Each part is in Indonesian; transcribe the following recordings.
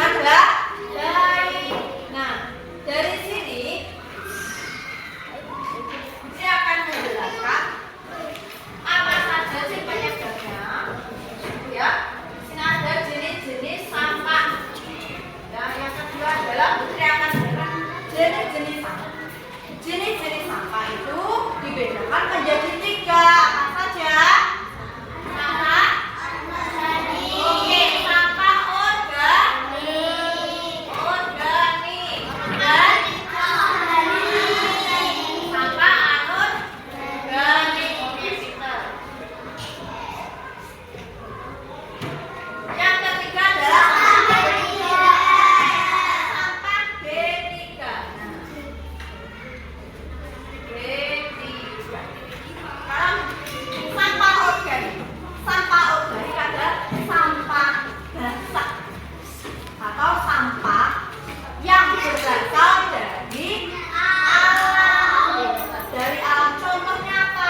Ingat nggak? Dari. Nah, dari sini dia akan menjelaskan apa saja sih penyebabnya. Ya, di sini ada jenis-jenis sampah. Ya, yang kedua adalah Putri akan menjelaskan jenis-jenis sampah. Jenis-jenis sampah itu dibedakan menjadi 3. Apa saja? Sampah. Oke, sampah organik. Organik. Dan sampah anorganik. Oke, pintar. Yang ketiga adalah sampah B3. Sampah organik. Sampah organik adalah sampah basah atau sampah yang berasal dari alam. Dari alam contohnya apa?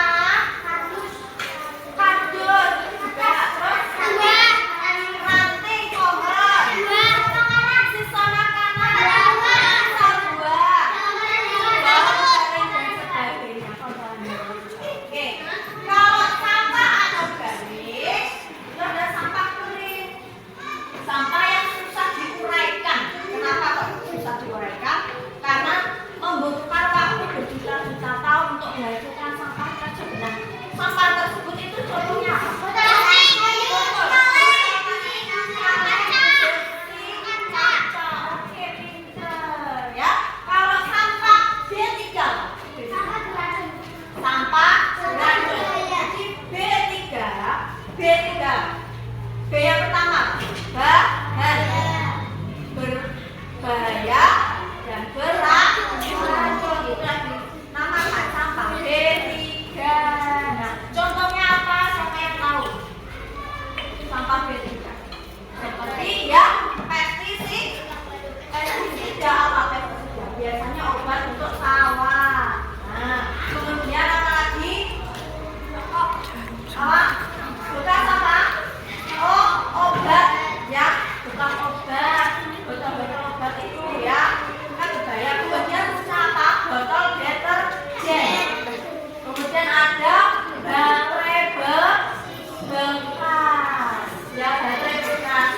Kardus juga, terus ranting pohon, sisa makanan, sisa buah, kering dan sebagainya. Oke, kalau sampah anorganik itu ada sampah kering, sampah yang susah diuraikan. Kenapa kok susah diuraikan? Karena membutuhkan waktu berjuta-juta tahun untuk menghasilkan sampah tersebut. Nah, sampah tersebut itu contohnya apa? Oke, pinter ya. Kalau sampah B3, sampah beracun. Jadi B3, B yang pertama bahaya, berbahaya dan beracun. Itu lagi namakan sampah B3. Nah, contohnya apa? Siapa yang tahu? Sampah B3 seperti yang pestisida. Apa pestisida? Biasanya obat untuk sawah. Nah, kemudian apa lagi? Apa? Bekas apa? Oh, obat ya, bekas obat, botol-botol obat itu ya, kan berbahaya. Kemudian apa? Botol deterjen. Kemudian ada baterai bekas, ya baterai bekas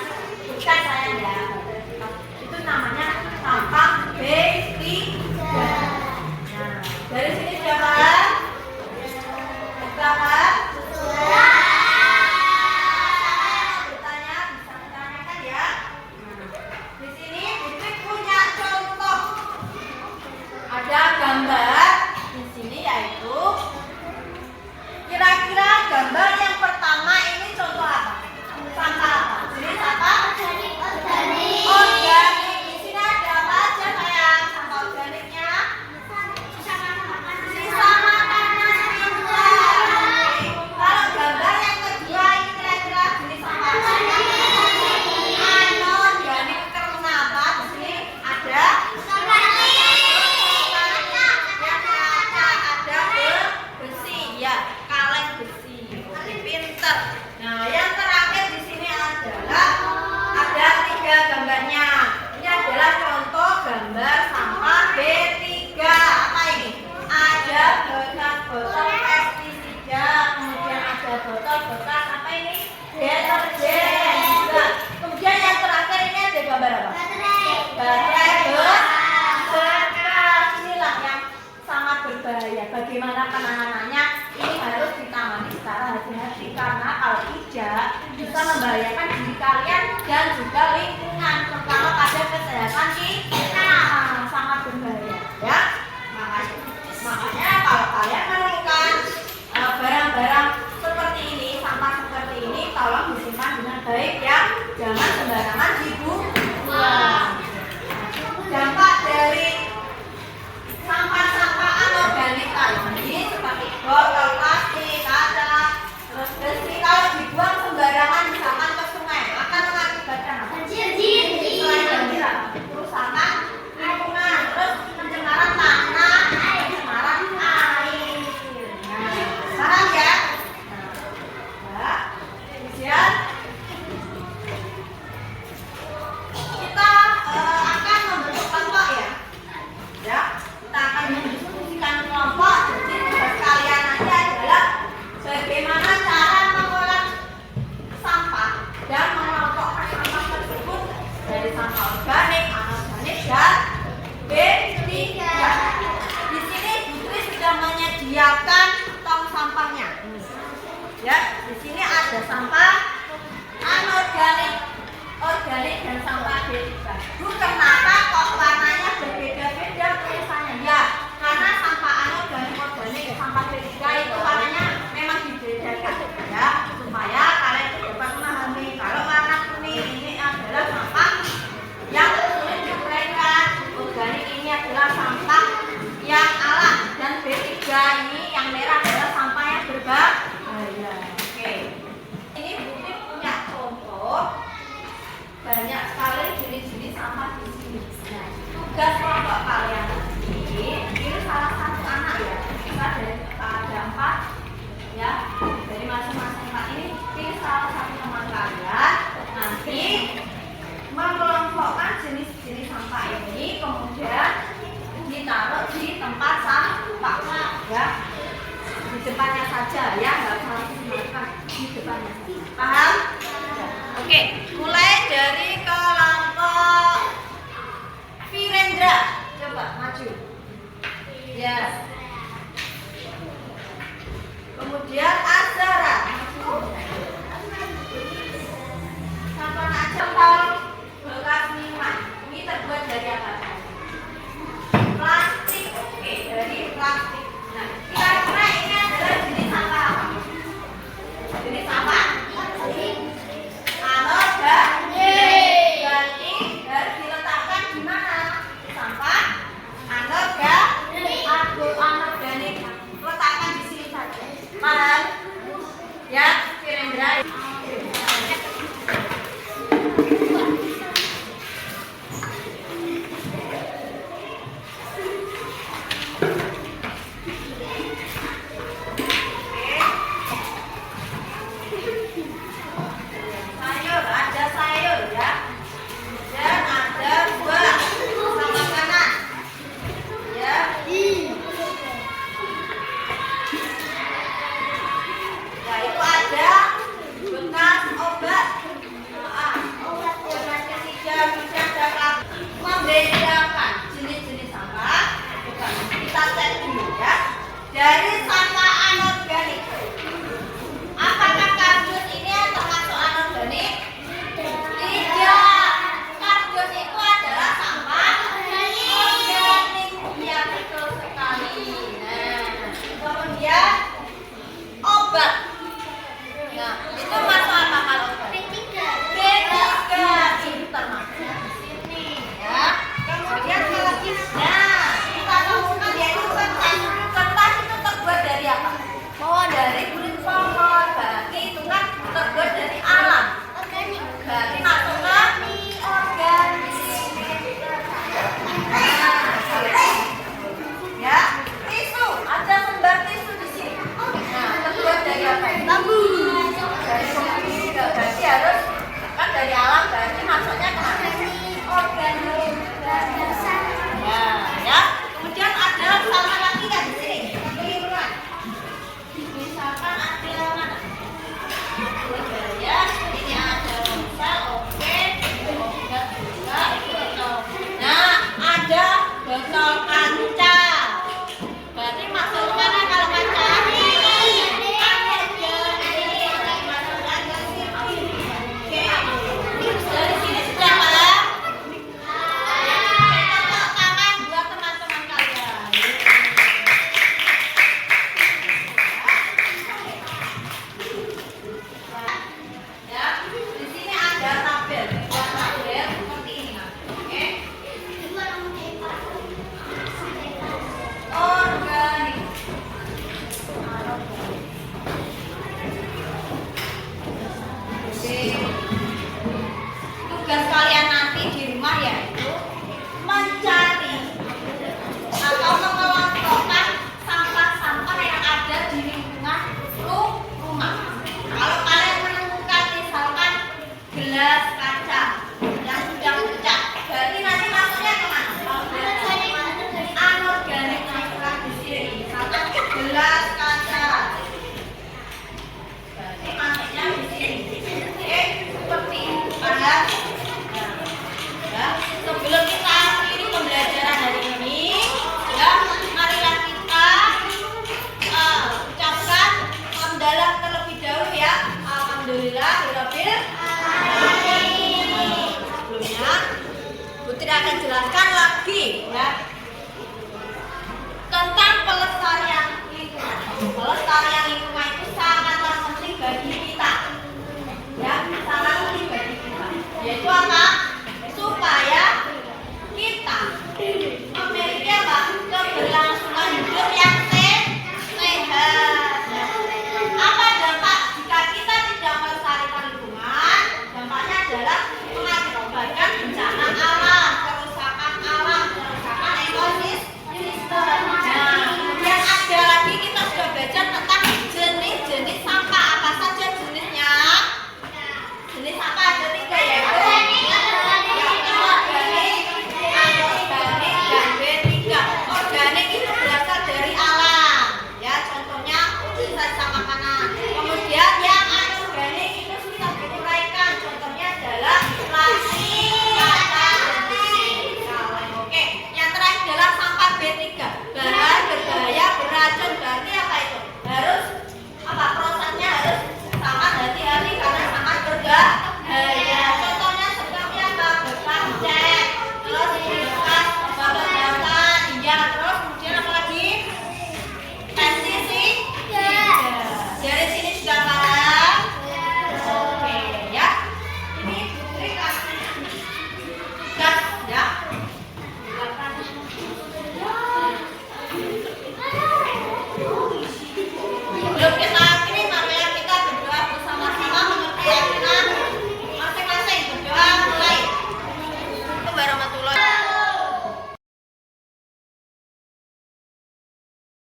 sayang ya, baterai bekas. Itu namanya sampah B3. Nah, dari sini sudah paham? Sudah paham? Bertanya, bisa ditanyakan ya. Di sini Putri punya contoh. Ada gambar di sini, yaitu kira-kira gambar yang pertama ini contoh apa? Sampah apa? Jenis apa? Organik. Di sini ada apa aja sayang? Sampah organiknya? Sisa makanan. Kalau gambar yang kedua ini kira-kira jenis sampah apa? Anorganik. Karena apa? Di sini ada ada besi ya, kaleng besi. Oke, pinter. Nah, yang terakhir di sini adalah ada 3 gambarnya. Ini adalah contoh gambar sampah B3. Apa ini? Ada bekas botol pestisida, kemudian ada botol bekas apa ini? Deterjen juga. Kemudian yang terakhir ini ada gambar apa? Baterai bekas. Inilah yang sangat berbahaya. Bagaimana penanganannya? Ini harus ditangani secara hati-hati, karena kalau tidak bisa membahayakan diri kalian dan juga lingkungan, terutama pada kesehatan kita. Sangat berbahaya ya. Makanya kalau kalian menemukan barang-barang seperti ini, sampah seperti ini, tolong disimpan dengan baik ya. Jangan sembarangan dibuang. Dampak dari sampah-sampah anorganik tadi seperti botol plastik, kaca, terus besi, kalau dibuang sembarangan misalkan ke sungai akan mengakibatkan apa? Selain banjir, kerusakan sediakan tong sampahnya. Ya, di sini ada sampah anorganik, organik dan sampah B3. Bu, kenapa kok warnanya berbeda-beda tulisannya? Ya, karena sampah anorganik, organik, sampah B3 itu warnanya memang dibedakan ya, supaya kalian dapat memahami kalau warna kuning ini adalah sampah yang sulit diuraikan, organik ini adalah sampah yang alam, dan B3 ini yang merah adalah sampah yang berbahaya. Oke, ini Budi punya contoh banyak sekali jenis-jenis sampah di sini. Nah, tugas kelompok kalian ini salah satu anak ya, kita ada 4 ya, dari masing-masing Pak ini pilih salah satu teman kalian, nanti mengelompokkan jenis-jenis sampah ini, kemudian ditaruh di tempat sampah ya, di depannya saja ya, nggak usah disematkan di depannya saja. Paham? Oke, mulai dari kelompok Virendra, coba maju. Ya.